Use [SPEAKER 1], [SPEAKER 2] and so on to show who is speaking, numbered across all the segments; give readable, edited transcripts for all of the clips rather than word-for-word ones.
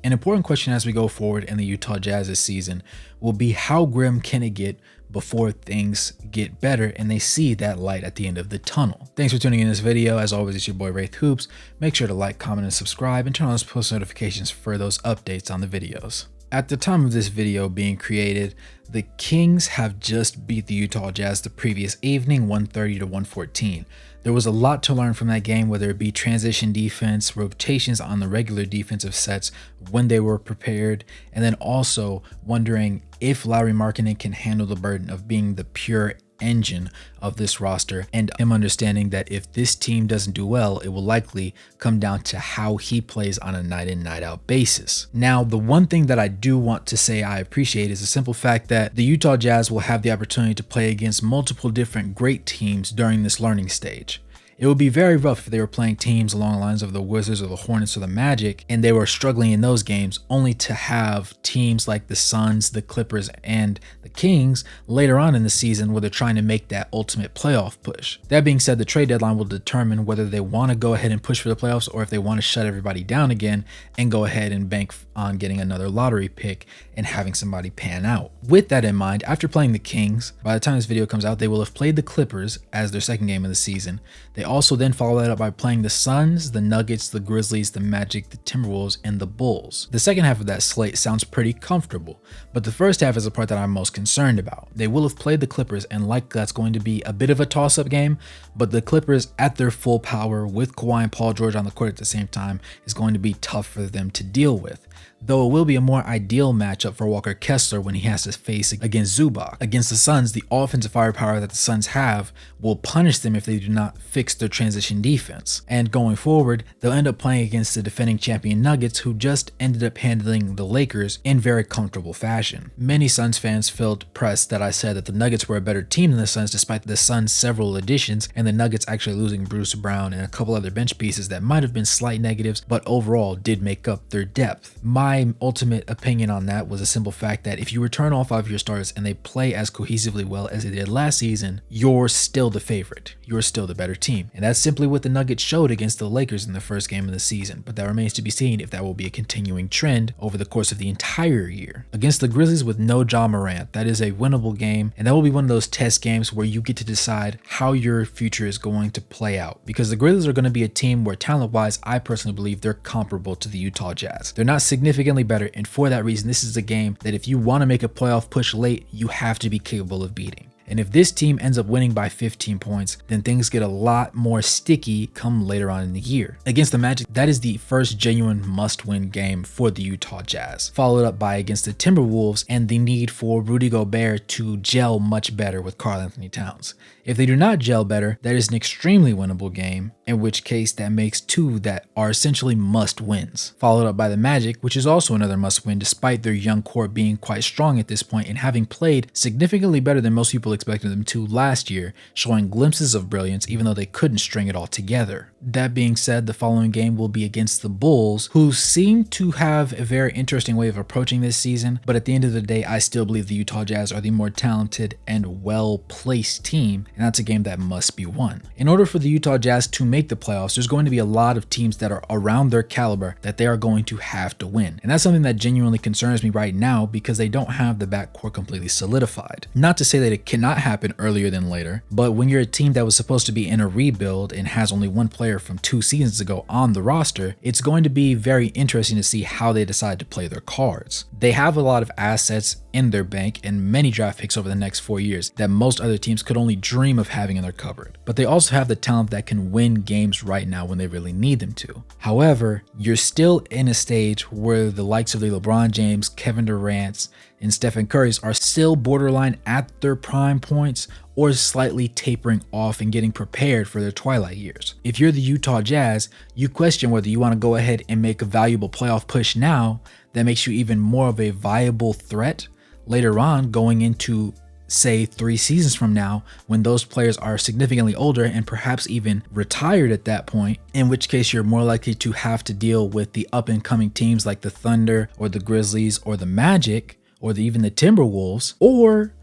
[SPEAKER 1] An important question as we go forward in the Utah Jazz this season will be how grim can it get before things get better and they see that light at the end of the tunnel. Thanks for tuning in this video. As always, it's your boy Wraith Hoops. Make sure to like, comment, and subscribe, and turn on those post notifications for those updates on the videos. At the time of this video being created, the Kings have just beat the Utah Jazz the previous evening, 130 to 114. There was a lot to learn from that game, whether it be transition defense, rotations on the regular defensive sets when they were prepared, and then also wondering if Lauri Markkanen can handle the burden of being the pure engine of this roster, and him understanding that if this team doesn't do well, it will likely come down to how he plays on a night in, night out basis. Now, the one thing that I do want to say I appreciate is the simple fact that the Utah Jazz will have the opportunity to play against multiple different great teams during this learning stage. It would be very rough if they were playing teams along the lines of the Wizards or the Hornets or the Magic, and they were struggling in those games, only to have teams like the Suns, the Clippers, and the Kings later on in the season where they're trying to make that ultimate playoff push. That being said, the trade deadline will determine whether they want to go ahead and push for the playoffs or if they want to shut everybody down again and go ahead and bank on getting another lottery pick and having somebody pan out. With that in mind, after playing the Kings, by the time this video comes out, they will have played the Clippers as their second game of the season. They also then follow that up by playing the Suns, the Nuggets, the Grizzlies, the Magic, the Timberwolves, and the Bulls. The second half of that slate sounds pretty comfortable, but the first half is the part that I'm most concerned about. They will have played the Clippers, and likely that's going to be a bit of a toss-up game, but the Clippers at their full power with Kawhi and Paul George on the court at the same time is going to be tough for them to deal with. Though it will be a more ideal matchup for Walker Kessler when he has to face against Zubac. Against the Suns, the offensive firepower that the Suns have will punish them if they do not fix their transition defense. And going forward, they'll end up playing against the defending champion Nuggets, who just ended up handling the Lakers in very comfortable fashion. Many Suns fans felt pressed that I said that the Nuggets were a better team than the Suns, despite the Suns' several additions and the Nuggets actually losing Bruce Brown and a couple other bench pieces that might have been slight negatives, but overall did make up their depth. My ultimate opinion on that was a simple fact that if you return all 5 of your starters and they play as cohesively well as they did last season, you're still the favorite. You're still the better team. And that's simply what the Nuggets showed against the Lakers in the first game of the season, but that remains to be seen if that will be a continuing trend over the course of the entire year. Against the Grizzlies with no Ja Morant, that is a winnable game, and that will be one of those test games where you get to decide how your future is going to play out, because the Grizzlies are going to be a team where talent-wise, I personally believe they're comparable to the Utah Jazz. They're not significantly better, and for that reason, this is a game that if you want to make a playoff push late, you have to be capable of beating. And if this team ends up winning by 15 points, then things get a lot more sticky come later on in the year. Against the Magic, that is the first genuine must-win game for the Utah Jazz, followed up by against the Timberwolves and the need for Rudy Gobert to gel much better with Karl Anthony Towns. If they do not gel better, that is an extremely winnable game, in which case that makes two that are essentially must-wins, followed up by the Magic, which is also another must-win despite their young core being quite strong at this point and having played significantly better than most people expected them to last year, showing glimpses of brilliance even though they couldn't string it all together. That being said, the following game will be against the Bulls, who seem to have a very interesting way of approaching this season, but at the end of the day, I still believe the Utah Jazz are the more talented and well-placed team, and that's a game that must be won. In order for the Utah Jazz to make the playoffs, there's going to be a lot of teams that are around their caliber that they are going to have to win, and that's something that genuinely concerns me right now because they don't have the backcourt completely solidified. Not to say that it cannot happen earlier than later, but when you're a team that was supposed to be in a rebuild and has only one player from 2 seasons ago on the roster, it's going to be very interesting to see how they decide to play their cards. They have a lot of assets in their bank and many draft picks over the next 4 years that most other teams could only dream of having in their cupboard, but they also have the talent that can win games right now when they really need them to. However, you're still in a stage where the likes of the LeBron James, Kevin Durant's, and Stephen Curry's are still borderline at their prime points or slightly tapering off and getting prepared for their twilight years. If you're the Utah Jazz, you question whether you want to go ahead and make a valuable playoff push now that makes you even more of a viable threat later on going into, say, 3 seasons from now when those players are significantly older and perhaps even retired at that point, in which case you're more likely to have to deal with the up and coming teams like the Thunder or the Grizzlies or the Magic or even the Timberwolves. Or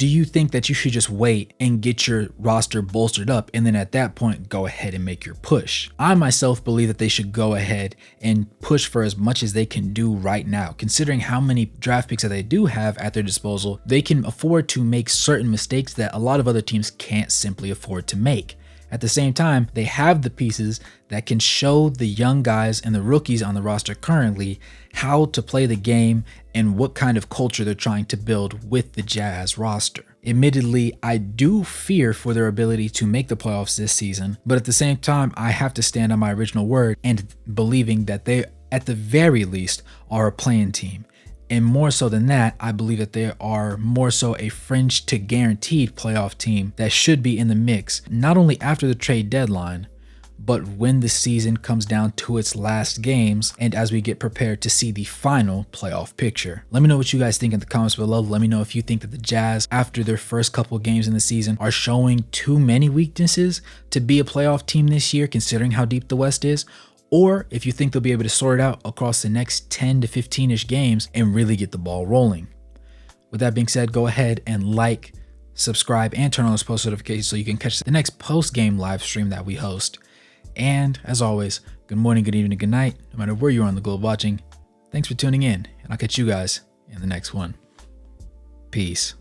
[SPEAKER 1] do you think that you should just wait and get your roster bolstered up and then at that point go ahead and make your push? I myself believe that they should go ahead and push for as much as they can do right now. Considering how many draft picks that they do have at their disposal, they can afford to make certain mistakes that a lot of other teams can't simply afford to make. At the same time, they have the pieces that can show the young guys and the rookies on the roster currently how to play the game and what kind of culture they're trying to build with the Jazz roster. Admittedly, I do fear for their ability to make the playoffs this season, but at the same time, I have to stand on my original word and believing that they, at the very least, are a playing team. And more so than that, I believe that they are more so a fringe to guaranteed playoff team that should be in the mix, not only after the trade deadline, but when the season comes down to its last games and as we get prepared to see the final playoff picture. Let me know what you guys think in the comments below. Let me know if you think that the Jazz, after their first couple of games in the season, are showing too many weaknesses to be a playoff team this year, considering how deep the West is, or if you think they'll be able to sort it out across the next 10 to 15-ish games and really get the ball rolling. With that being said, go ahead and like, subscribe, and turn on those post notifications so you can catch the next post-game live stream that we host. And as always, good morning, good evening, good night, no matter where you are on the globe watching. Thanks for tuning in, and I'll catch you guys in the next one. Peace.